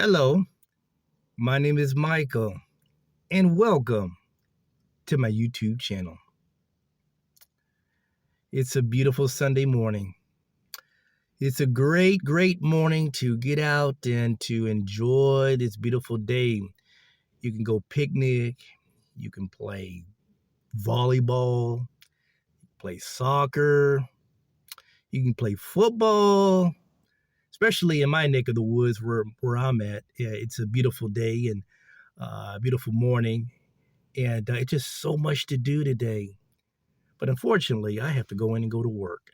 Hello, my name is Michael, and welcome to my YouTube channel. It's a beautiful Sunday morning. It's a great morning to get out and to enjoy this beautiful day. You can go picnic, you can play volleyball, play soccer, you can play football, especially in my neck of the woods where I'm at. Yeah, it's a beautiful day and a beautiful morning. And it's just so much to do today. But unfortunately, I have to go in and go to work.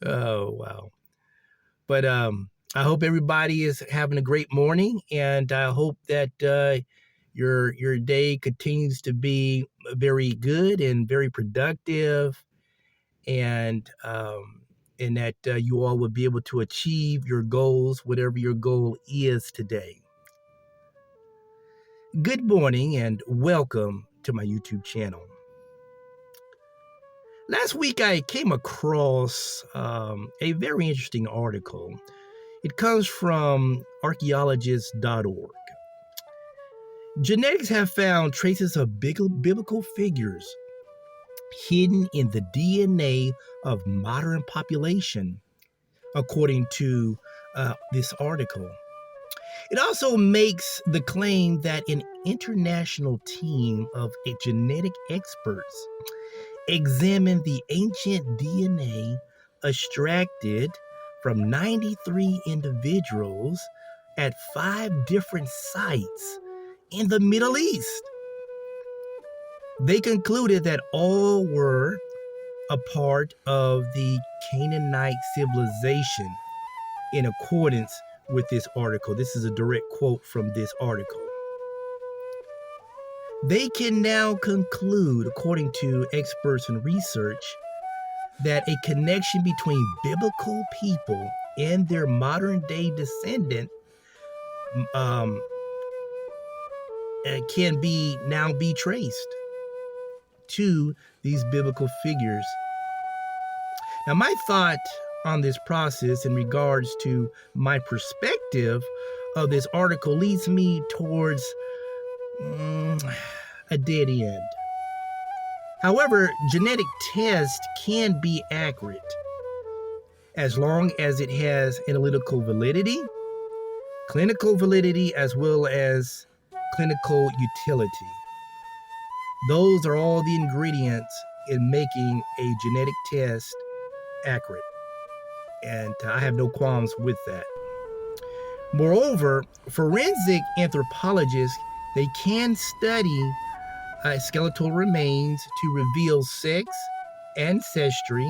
Oh, wow. But I hope everybody is having a great morning, and I hope that your day continues to be very good and very productive, and that you all will be able to achieve your goals, whatever your goal is today. Good morning, and welcome to my YouTube channel. Last week, I came across a very interesting article. It comes from archaeologist.org. Genetics have found traces of biblical figures hidden in the DNA of modern population, according to this article. It also makes the claim that an international team of genetic experts examined the ancient DNA extracted from 93 individuals at 5 different sites in the Middle East. They concluded that all were a part of the Canaanite civilization in accordance with this article. This is a direct quote from this article. They can now conclude, according to experts and research, that a connection between biblical people and their modern day descendant can now be traced to these biblical figures. Now, my thought on this process in regards to my perspective of this article leads me towards a dead end. However, genetic tests can be accurate as long as it has analytical validity, clinical validity, as well as clinical utility. Those are all the ingredients in making a genetic test accurate, and I have no qualms with that. Moreover, forensic anthropologists, they can study skeletal remains to reveal sex, ancestry,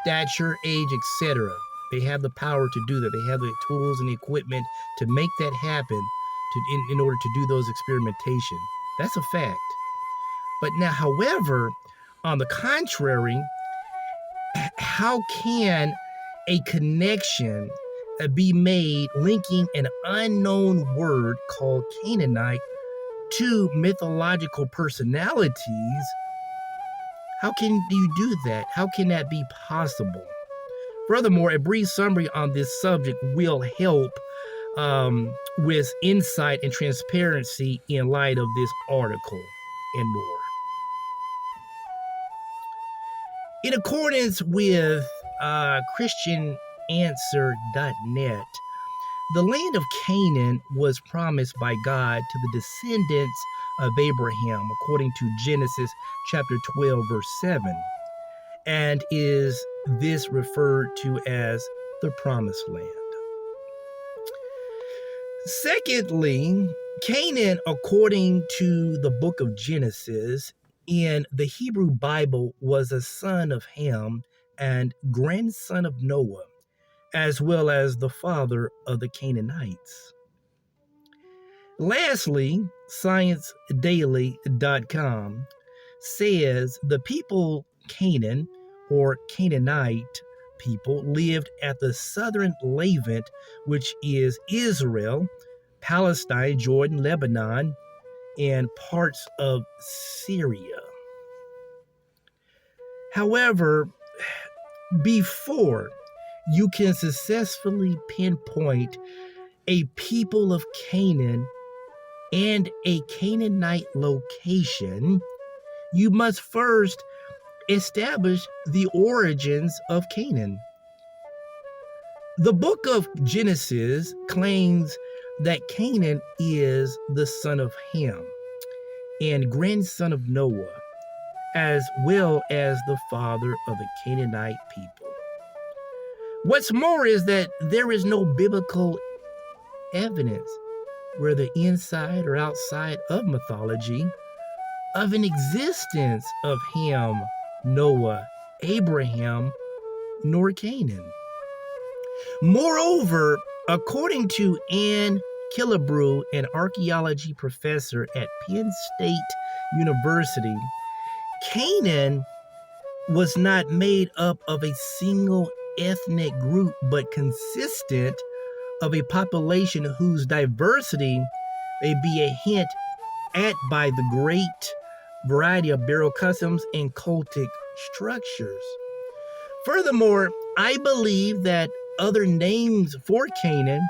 stature, age, etc. They have the power to do that. They have the tools and the equipment to make that happen in order to do those experimentation. That's a fact. But now, however, on the contrary, how can a connection be made linking an unknown word called Canaanite to mythological personalities? How can you do that? How can that be possible? Furthermore, a brief summary on this subject will help with insight and transparency in light of this article and more. In accordance with ChristianAnswer.net, the land of Canaan was promised by God to the descendants of Abraham, according to Genesis chapter 12, verse 7, and is this referred to as the Promised Land. Secondly, Canaan, according to the book of Genesis, in the Hebrew Bible, was a son of Ham and grandson of Noah, as well as the father of the Canaanites. Lastly, ScienceDaily.com says the people Canaan, or Canaanite people, lived at the southern Levant, which is Israel, Palestine, Jordan, Lebanon, and parts of Syria. However, before you can successfully pinpoint a people of Canaan and a Canaanite location, you must first establish the origins of Canaan. The book of Genesis claims that Canaan is the son of Ham and grandson of Noah, as well as the father of the Canaanite people. What's more is that there is no biblical evidence, whether inside or outside of mythology, of an existence of Ham, Noah, Abraham, nor Canaan. Moreover, according to Ann Killebrew, an archaeology professor at Penn State University, Canaan was not made up of a single ethnic group, but consistent of a population whose diversity may be a hint at by the great variety of burial customs and cultic structures. Furthermore, I believe that other names for Canaan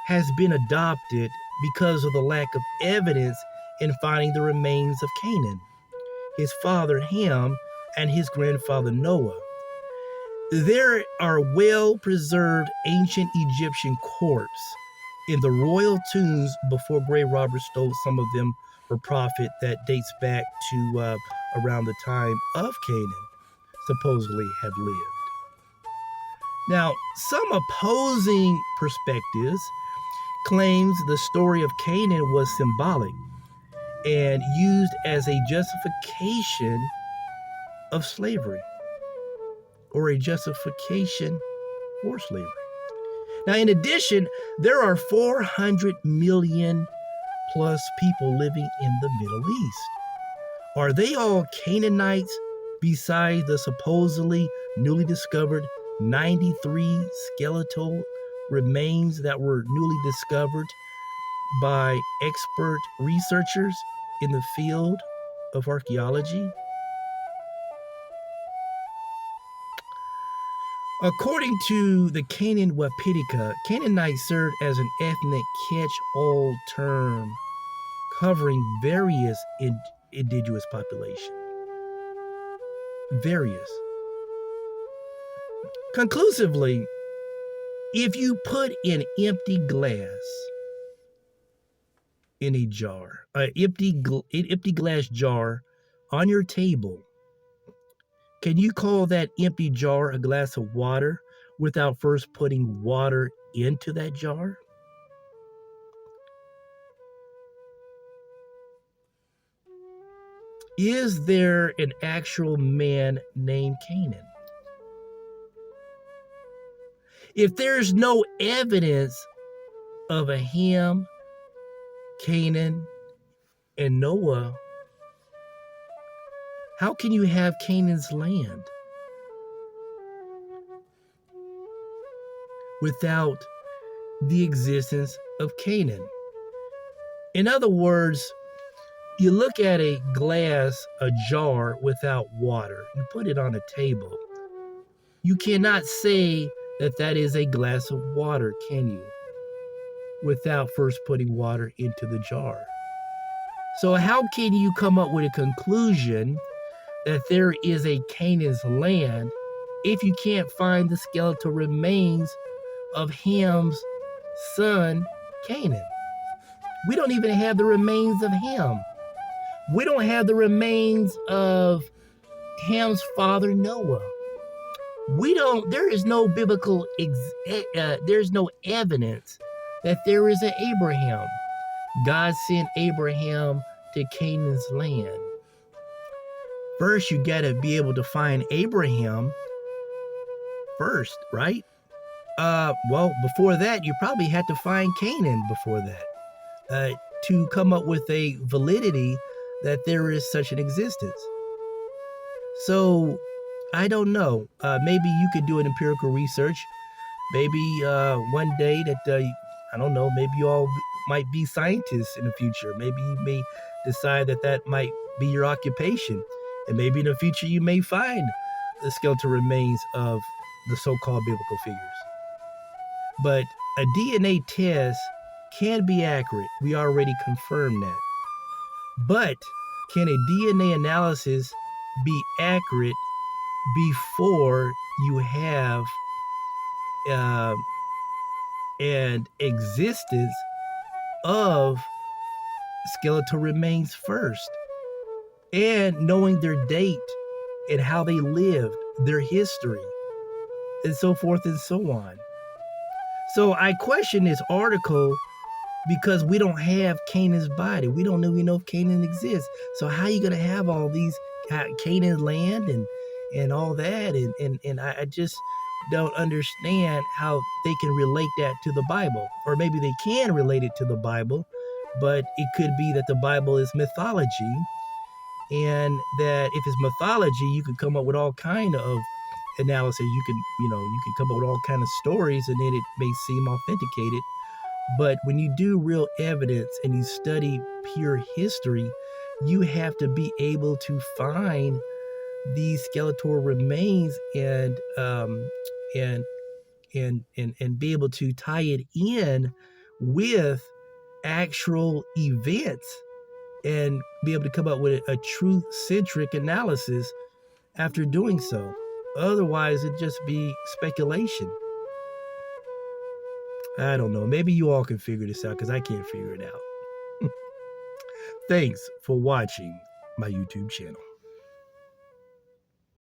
has been adopted because of the lack of evidence in finding the remains of Canaan, his father Ham, and his grandfather Noah. There are well-preserved ancient Egyptian corpses in the royal tombs before grave robbers stole some of them for profit that dates back to around the time of Canaan supposedly have lived. Now, some opposing perspectives claims the story of Canaan was symbolic and used as a justification of slavery or a justification for slavery. Now, in addition, there are 400 million plus people living in the Middle East. Are they all Canaanites besides the supposedly newly discovered 93 skeletal remains that were newly discovered by expert researchers in the field of archaeology? According to the Canaan Wapidika, Canaanites served as an ethnic catch-all term covering various indigenous populations. Various. Conclusively, if you put an empty glass in a jar, an empty glass jar on your table, can you call that empty jar a glass of water without first putting water into that jar? Is there an actual man named Canaan? If there's no evidence of a Ham, Canaan, and Noah, how can you have Canaan's land without the existence of Canaan? In other words, you look at a glass, a jar without water, you put it on a table. You cannot say that that is a glass of water, can you? Without first putting water into the jar. So how can you come up with a conclusion that there is a Canaan's land if you can't find the skeletal remains of Ham's son, Canaan? We don't even have the remains of Ham. We don't have the remains of Ham's father, Noah. There is no biblical, there's no evidence that there is an Abraham. God sent Abraham to Canaan's land. First, you got to be able to find Abraham first, right? Well, before that, you probably had to find Canaan before that to come up with a validity that there is such an existence. So, I don't know. Maybe you could do an empirical research. Maybe one day that, I don't know, maybe you all might be scientists in the future. Maybe you may decide that that might be your occupation. And maybe in the future you may find the skeletal remains of the so-called biblical figures. But a DNA test can be accurate. We already confirmed that. But can a DNA analysis be accurate before you have uh, an existence of skeletal remains first, and knowing their date and how they lived, their history, and so forth and so on? So I question this article because we don't have Canaan's body. We don't even know if Canaan exists. So how are you going to have all these Canaan land and all that? And I just don't understand how they can relate that to the Bible. Or maybe they can relate it to the Bible, but it could be that the Bible is mythology, and that if it's mythology, you can come up with all kind of analysis. You can come up with all kind of stories, and then it may seem authenticated. But when you do real evidence and you study pure history, you have to be able to find these skeletal remains and and be able to tie it in with actual events and be able to come up with a truth-centric analysis after doing so. Otherwise, it'd just be speculation. I don't know. Maybe you all can figure this out because I can't figure it out. Thanks for watching my YouTube channel.